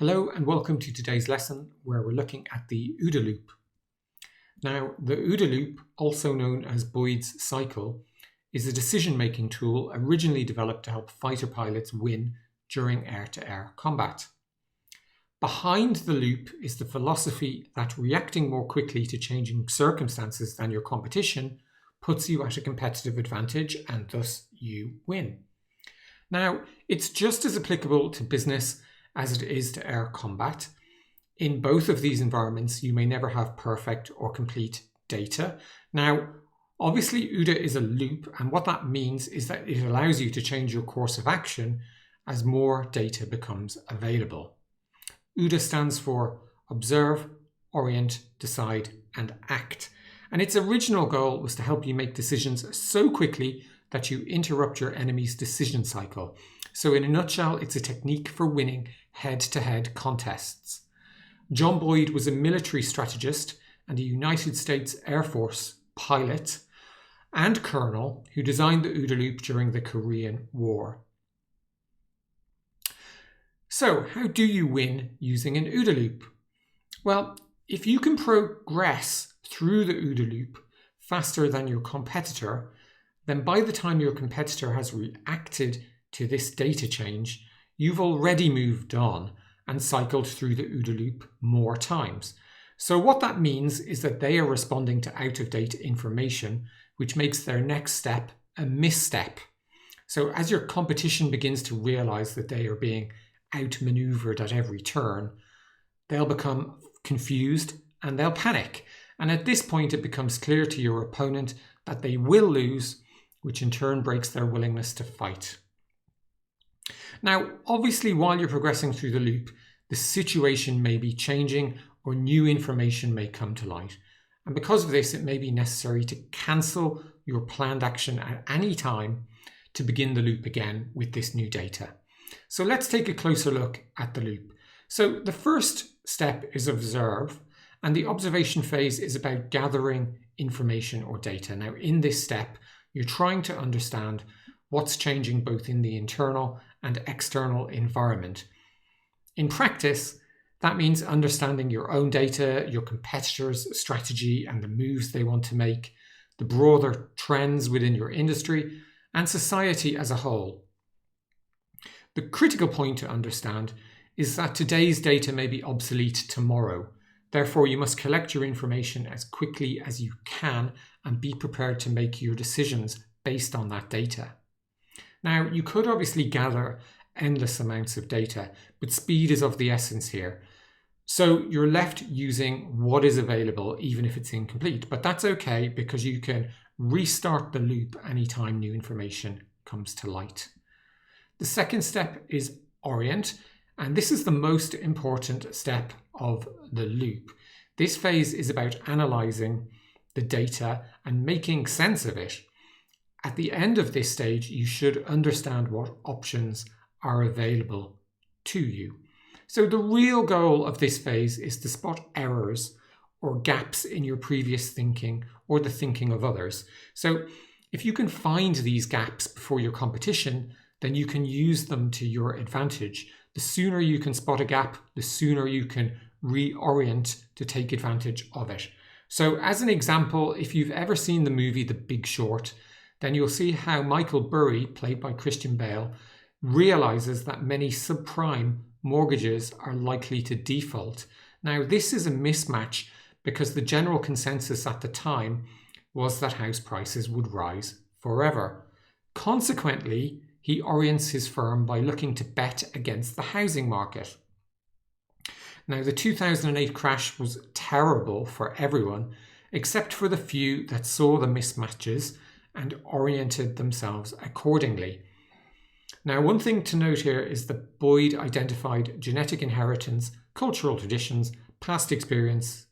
Hello and welcome to today's lesson where we're looking at the OODA Loop. Now, the OODA Loop, also known as Boyd's cycle, is a decision-making tool originally developed to help fighter pilots win during air-to-air combat. Behind the loop is the philosophy that reacting more quickly to changing circumstances than your competition puts you at a competitive advantage and thus you win. Now, it's just as applicable to business as it is to air combat. In both of these environments, you may never have perfect or complete data. Now, obviously, OODA is a loop, and what that means is that it allows you to change your course of action as more data becomes available. OODA stands for Observe, Orient, Decide, and Act. And its original goal was to help you make decisions so quickly that you interrupt your enemy's decision cycle. So in a nutshell, it's a technique for winning head-to-head contests. John Boyd was a military strategist and a United States Air Force pilot and colonel who designed the OODA Loop during the Korean War. So how do you win using an OODA Loop? Well, if you can progress through the OODA Loop faster than your competitor, then by the time your competitor has reacted to this data change, you've already moved on and cycled through the OODA Loop more times. So what that means is that they are responding to out-of-date information, which makes their next step a misstep. So as your competition begins to realize that they are being outmaneuvered at every turn, they'll become confused and they'll panic. And at this point, it becomes clear to your opponent that they will lose, which in turn breaks their willingness to fight. Now, obviously, while you're progressing through the loop, the situation may be changing or new information may come to light. And because of this, it may be necessary to cancel your planned action at any time to begin the loop again with this new data. So let's take a closer look at the loop. So the first step is observe, and the observation phase is about gathering information or data. Now, in this step, you're trying to understand what's changing both in the internal and external environment. In practice, that means understanding your own data, your competitors' strategy and the moves they want to make, the broader trends within your industry, and society as a whole. The critical point to understand is that today's data may be obsolete tomorrow. Therefore, you must collect your information as quickly as you can and be prepared to make your decisions based on that data. Now, you could obviously gather endless amounts of data, but speed is of the essence here. So you're left using what is available, even if it's incomplete. But that's okay because you can restart the loop anytime new information comes to light. The second step is orient, and this is the most important step of the loop. This phase is about analyzing the data and making sense of it. At the end of this stage, you should understand what options are available to you. So the real goal of this phase is to spot errors or gaps in your previous thinking or the thinking of others. So if you can find these gaps before your competition, then you can use them to your advantage. The sooner you can spot a gap, the sooner you can reorient to take advantage of it. So as an example, if you've ever seen the movie The Big Short, then you'll see how Michael Burry, played by Christian Bale, realizes that many subprime mortgages are likely to default. Now, this is a mismatch because the general consensus at the time was that house prices would rise forever. Consequently, he orients his firm by looking to bet against the housing market. Now, the 2008 crash was terrible for everyone, except for the few that saw the mismatches and oriented themselves accordingly. Now, one thing to note here is that Boyd identified genetic inheritance, cultural traditions, past experience,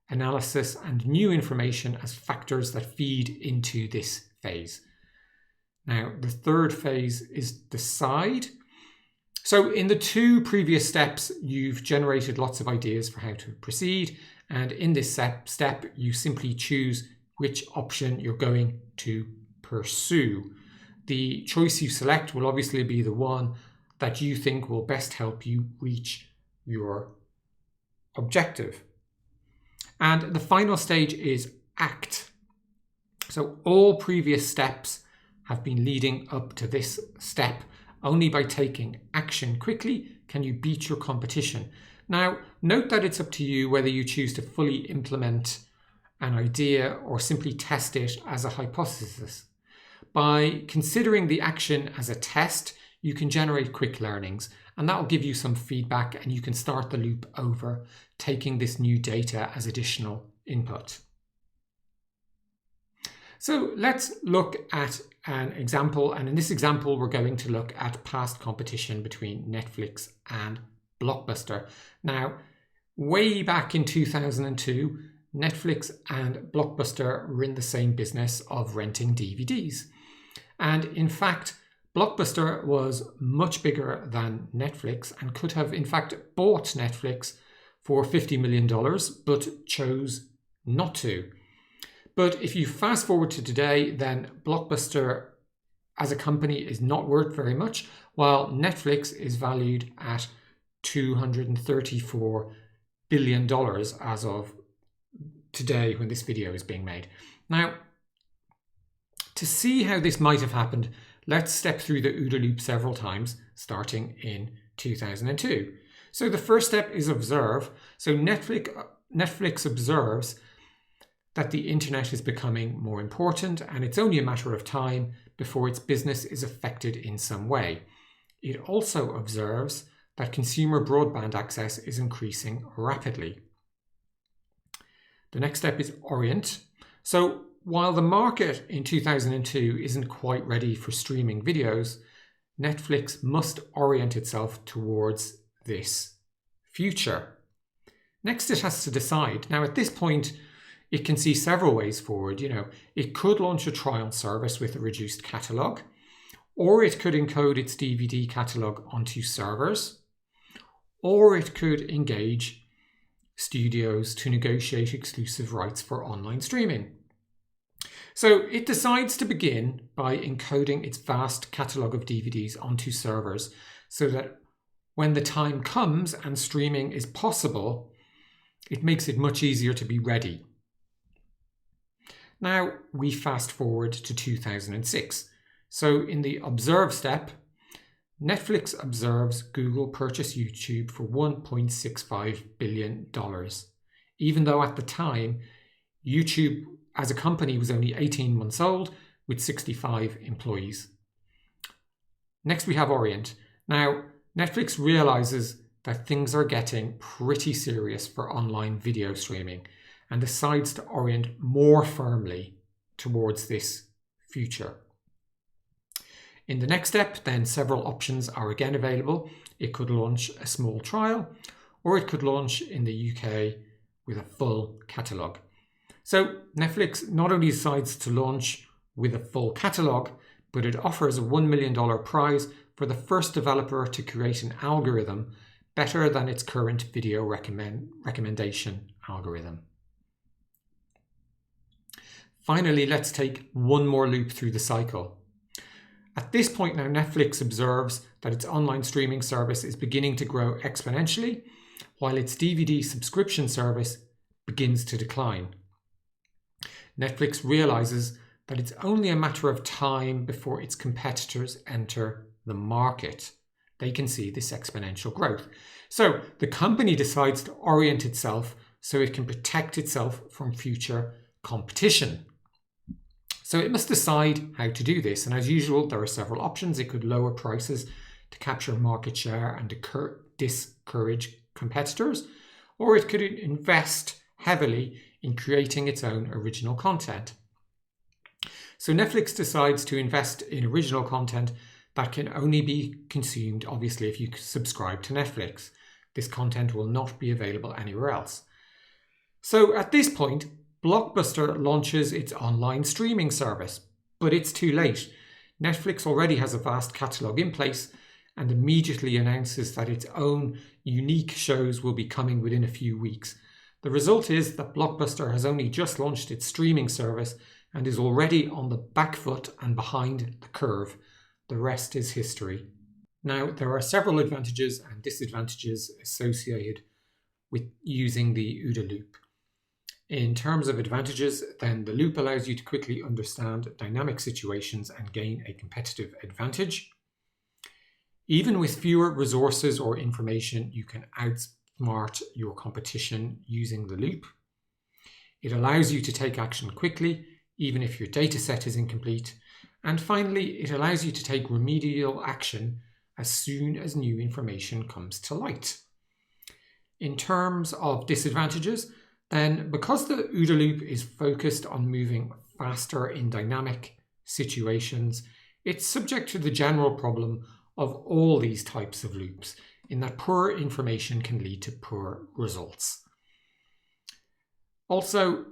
analysis, and new information as factors that feed into this phase. Now, the third phase is decide. So in the two previous steps, you've generated lots of ideas for how to proceed. And in this step, you simply choose which option you're going to pursue. The choice you select will obviously be the one that you think will best help you reach your objective. And the final stage is act. So all previous steps have been leading up to this step. Only by taking action quickly can you beat your competition. Now, note that it's up to you whether you choose to fully implement an idea or simply test it as a hypothesis. By considering the action as a test, you can generate quick learnings, and that will give you some feedback, and you can start the loop over, taking this new data as additional input. So let's look at an example, and in this example we're going to look at past competition between Netflix and Blockbuster. Now, way back in 2002, Netflix and Blockbuster were in the same business of renting DVDs. And in fact, Blockbuster was much bigger than Netflix and could have in fact bought Netflix for $50 million, but chose not to. But if you fast forward to today, then Blockbuster as a company is not worth very much, while Netflix is valued at $234 billion as of today when this video is being made. Now, to see how this might have happened, let's step through the OODA loop several times, starting in 2002. So the first step is observe. So Netflix observes that the internet is becoming more important, and it's only a matter of time before its business is affected in some way. It also observes that consumer broadband access is increasing rapidly. The next step is orient. So while the market in 2002 isn't quite ready for streaming videos, Netflix must orient itself towards this future. Next, it has to decide. Now, at this point, it can see several ways forward. It could launch a trial service with a reduced catalogue, or it could encode its DVD catalogue onto servers, or it could engage studios to negotiate exclusive rights for online streaming. So it decides to begin by encoding its vast catalogue of DVDs onto servers so that when the time comes and streaming is possible, it makes it much easier to be ready. Now we fast forward to 2006. So in the observe step, Netflix observes Google purchase YouTube for $1.65 billion, even though at the time, YouTube as a company was only 18 months old with 65 employees. Next, we have Orient. Now, Netflix realizes that things are getting pretty serious for online video streaming and decides to orient more firmly towards this future. In the next step, then several options are again available. It could launch a small trial, or it could launch in the UK with a full catalogue. So Netflix not only decides to launch with a full catalogue, but it offers a $1 million prize for the first developer to create an algorithm better than its current video recommendation algorithm. Finally, let's take one more loop through the cycle. At this point now, Netflix observes that its online streaming service is beginning to grow exponentially, while its DVD subscription service begins to decline. Netflix realizes that it's only a matter of time before its competitors enter the market. They can see this exponential growth. So the company decides to orient itself so it can protect itself from future competition. So it must decide how to do this. And as usual, there are several options. It could lower prices to capture market share and discourage competitors, or it could invest heavily in creating its own original content. So Netflix decides to invest in original content that can only be consumed, obviously, if you subscribe to Netflix. This content will not be available anywhere else. So at this point, Blockbuster launches its online streaming service, but it's too late. Netflix already has a vast catalogue in place and immediately announces that its own unique shows will be coming within a few weeks. The result is that Blockbuster has only just launched its streaming service and is already on the back foot and behind the curve. The rest is history. Now, there are several advantages and disadvantages associated with using the OODA loop. In terms of advantages, then the loop allows you to quickly understand dynamic situations and gain a competitive advantage. Even with fewer resources or information, you can outsmart your competition using the loop. It allows you to take action quickly, even if your data set is incomplete. And finally, it allows you to take remedial action as soon as new information comes to light. In terms of disadvantages, then because the OODA loop is focused on moving faster in dynamic situations, it's subject to the general problem of all these types of loops, in that poor information can lead to poor results. Also,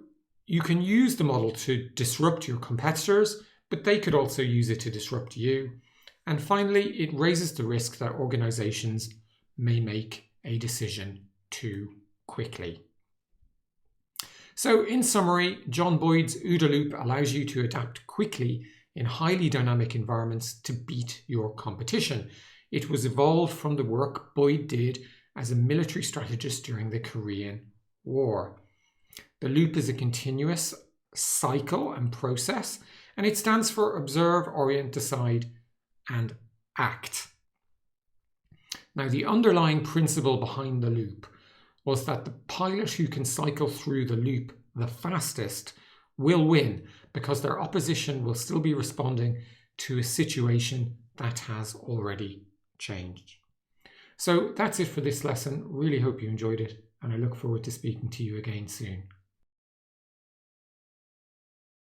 you can use the model to disrupt your competitors, but they could also use it to disrupt you. And finally, it raises the risk that organizations may make a decision too quickly. So in summary, John Boyd's OODA loop allows you to adapt quickly in highly dynamic environments to beat your competition. It was evolved from the work Boyd did as a military strategist during the Korean War. The loop is a continuous cycle and process, and it stands for observe, orient, decide, and act. Now, the underlying principle behind the loop was that the pilot who can cycle through the loop the fastest will win, because their opposition will still be responding to a situation that has already changed. So that's it for this lesson. Really hope you enjoyed it, and I look forward to speaking to you again soon.